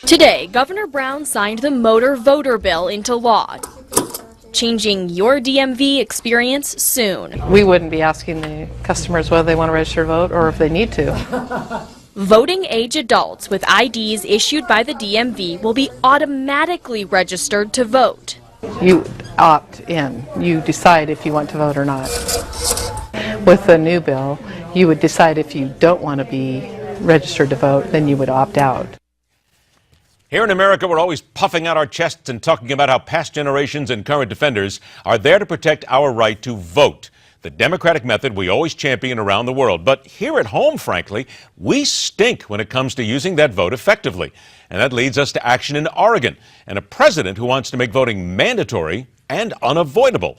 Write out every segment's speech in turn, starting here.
Today, Governor Brown signed the motor voter bill into law, changing your DMV experience soon. We wouldn't be asking the customers whether they want to register to vote or if they need to. Voting age adults with IDs issued by the DMV will be automatically registered to vote. You opt in. You decide if you want to vote or not. With the new bill, you would decide if you don't want to be registered to vote, then you would opt out. Here in America, we're always puffing out our chests and talking about how past generations and current defenders are there to protect our right to vote. The democratic method we always champion around the world. But here at home, frankly, we stink when it comes to using that vote effectively. And that leads us to action in Oregon and a president who wants to make voting mandatory and unavoidable.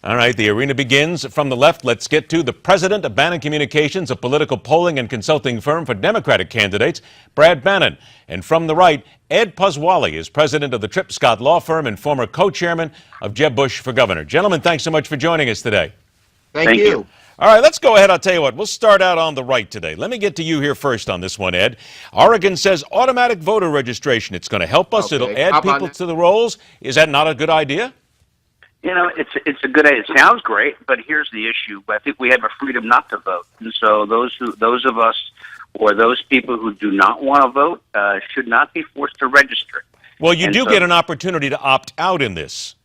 All right, the arena begins from the left. Let's get to the president of Bannon Communications, a political polling and consulting firm for Democratic candidates, Brad Bannon. And from the right, Ed Pozzuoli is president of the Tripp Scott law firm and former co-chairman of Jeb Bush for governor. Gentlemen, thanks so much for joining us today. Thank you. All right, let's go ahead. I'll tell you what, we'll start out on the right today. Let me get to you here first on this one, Ed. Oregon says automatic voter registration. It's going to help us. Okay. It'll add people to the rolls. Is that not a good idea? You know, it's a good idea. It sounds great, but here's the issue. I think we have a freedom not to vote, and so those of us or those people who do not want to vote should not be forced to register. Well, you do get an opportunity to opt out in this.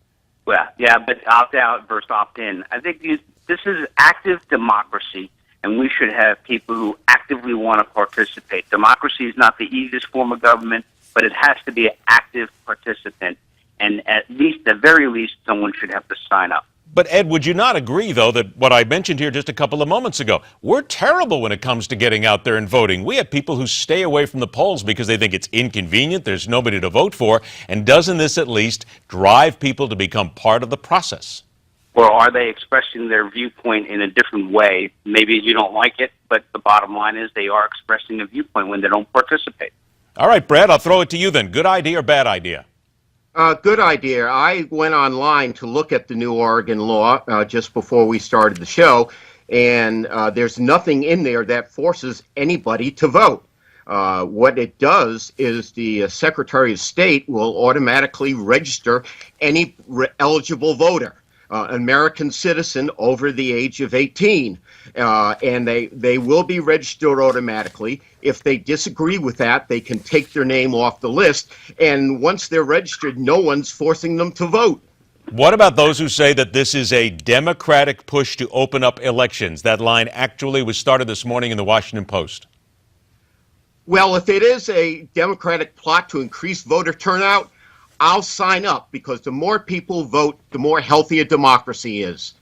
Well, yeah, but opt out versus opt in. I think this is active democracy, and we should have people who actively want to participate. Democracy is not the easiest form of government, but it has to be an active participant. And at the very least, someone should have to sign up. But, Ed, would you not agree, though, that what I mentioned here just a couple of moments ago, we're terrible when it comes to getting out there and voting. We have people who stay away from the polls because they think it's inconvenient, there's nobody to vote for, and doesn't this at least drive people to become part of the process? Or are they expressing their viewpoint in a different way? Maybe you don't like it, but the bottom line is they are expressing a viewpoint when they don't participate. All right, Brad, I'll throw it to you then. Good idea or bad idea? Good idea. I went online to look at the new Oregon law just before we started the show, and there's nothing in there that forces anybody to vote. What it does is the Secretary of State will automatically register any eligible voter, American citizen over the age of 18, and they will be registered automatically. If they disagree with that, they can take their name off the list, and once they're registered, no one's forcing them to vote. What about those who say that this is a Democratic push to open up elections? That line actually was started this morning in the Washington Post. Well, if it is a Democratic plot to increase voter turnout, I'll sign up, because the more people vote, the more healthy a democracy is.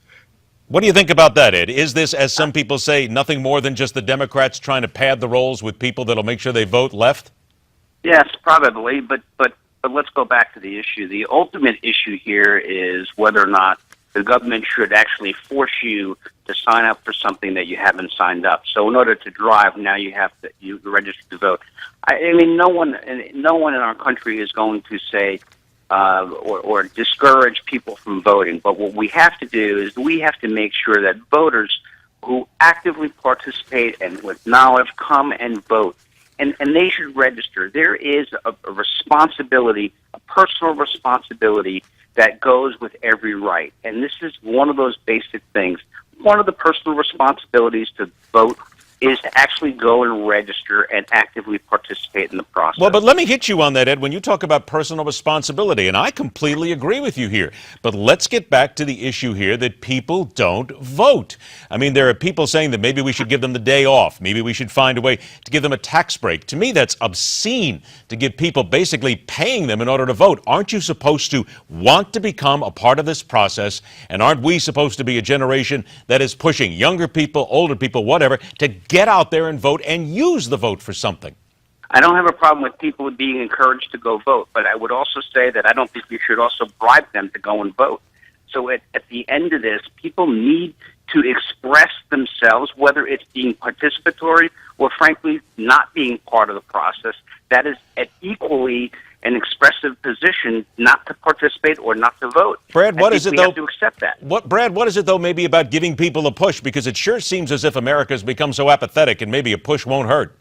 What do you think about that, Ed? Is this, as some people say, nothing more than just the Democrats trying to pad the rolls with people that'll make sure they vote left? Yes, probably, but let's go back to the issue. The ultimate issue here is whether or not the government should actually force you to sign up for something that you haven't signed up. So in order to drive, now you register to vote. I mean, no one in our country is going to say or discourage people from voting. But what we have to do is we have to make sure that voters who actively participate and with knowledge come and vote. And they should register. There is a responsibility, a personal responsibility that goes with every right. And this is one of those basic things. One of the personal responsibilities to vote is to actually go and register and actively participate in the process. Well, but let me hit you on that, Ed, when you talk about personal responsibility, and I completely agree with you here. But let's get back to the issue here that people don't vote. I mean, there are people saying that maybe we should give them the day off. Maybe we should find a way to give them a tax break. To me, that's obscene to give people basically paying them in order to vote. Aren't you supposed to want to become a part of this process? And aren't we supposed to be a generation that is pushing younger people, older people, whatever, to get out there and vote and use the vote for something? I don't have a problem with people being encouraged to go vote, but I would also say that I don't think we should also bribe them to go and vote. So at the end of this, people need to express themselves, whether it's being participatory or, frankly, not being part of the process. That is equally an expressive position not to participate or not to vote. Brad, what is it, though? We have to accept that. Brad, what is it, though, maybe about giving people a push? Because it sure seems as if America has become so apathetic, and maybe a push won't hurt.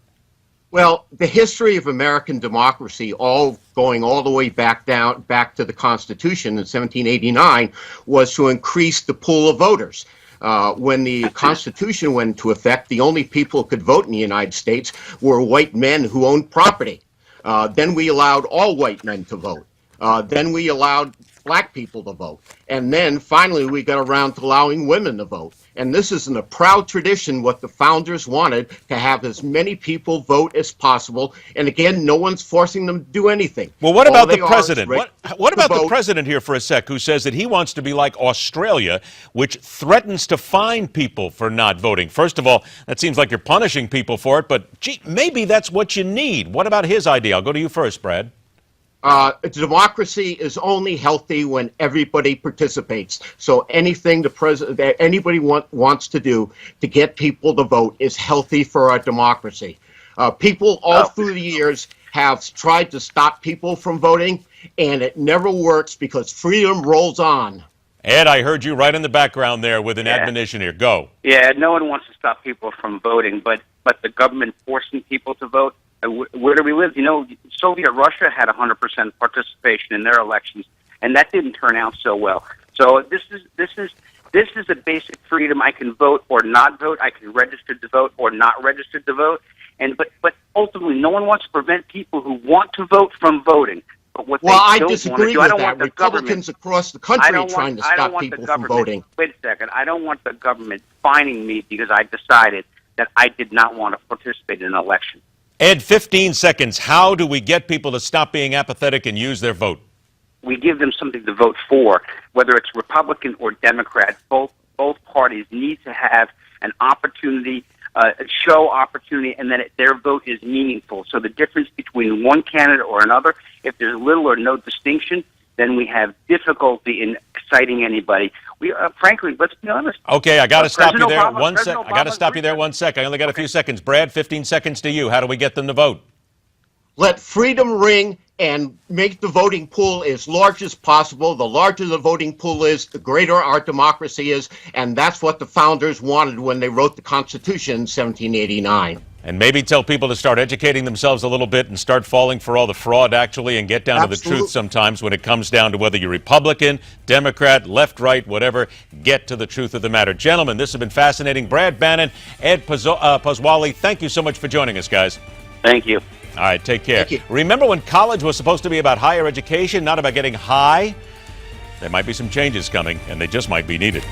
Well, the history of American democracy, going all the way back to the Constitution in 1789, was to increase the pool of voters. When the Constitution went into effect, the only people who could vote in the United States were white men who owned property. Then we allowed all white men to vote. Then we allowed black people to vote. And then finally we got around to allowing women to vote. And this is in a proud tradition what the founders wanted, to have as many people vote as possible. And again, no one's forcing them to do anything. Well, what about the president? What about the president here for a sec, who says that he wants to be like Australia, which threatens to fine people for not voting? First of all, that seems like you're punishing people for it, but gee, maybe that's what you need. What about his idea? I'll go to you first, Brad. Democracy is only healthy when everybody participates. So anything that anybody wants to do to get people to vote is healthy for our democracy. People all through the years have tried to stop people from voting, and it never works because freedom rolls on. Ed, I heard you right in the background there with an admonition here. Go. Yeah, no one wants to stop people from voting, but the government forcing people to vote. Where do we live? You know, Soviet Russia had 100% participation in their elections, and that didn't turn out so well. So this is a basic freedom. I can vote or not vote. I can register to vote or not register to vote. But ultimately, no one wants to prevent people who want to vote from voting. But what I disagree with that. Republicans across the country are trying to stop people from voting. Wait a second. I don't want the government fining me because I decided that I did not want to participate in an election. Ed, 15 seconds. How do we get people to stop being apathetic and use their vote? We give them something to vote for, whether it's Republican or Democrat. Both parties need to have an opportunity, show opportunity, and that their vote is meaningful. So the difference between one candidate or another, if there's little or no distinction, then we have difficulty in exciting anybody. We, frankly, let's be honest. Okay, I got to stop you there 1 sec. I got to stop you there 1 sec. I only got a few seconds. Brad, 15 seconds to you. How do we get them to vote? Let freedom ring and make the voting pool as large as possible. The larger the voting pool is, the greater our democracy is, and that's what the founders wanted when they wrote the Constitution in 1789. And maybe tell people to start educating themselves a little bit and start falling for all the fraud, actually, and get down to the truth sometimes when it comes down to whether you're Republican, Democrat, left, right, whatever. Get to the truth of the matter. Gentlemen, this has been fascinating. Brad Bannon, Ed Pozzuoli, thank you so much for joining us, guys. Thank you. All right, take care. Thank you. Remember when college was supposed to be about higher education, not about getting high? There might be some changes coming, and they just might be needed.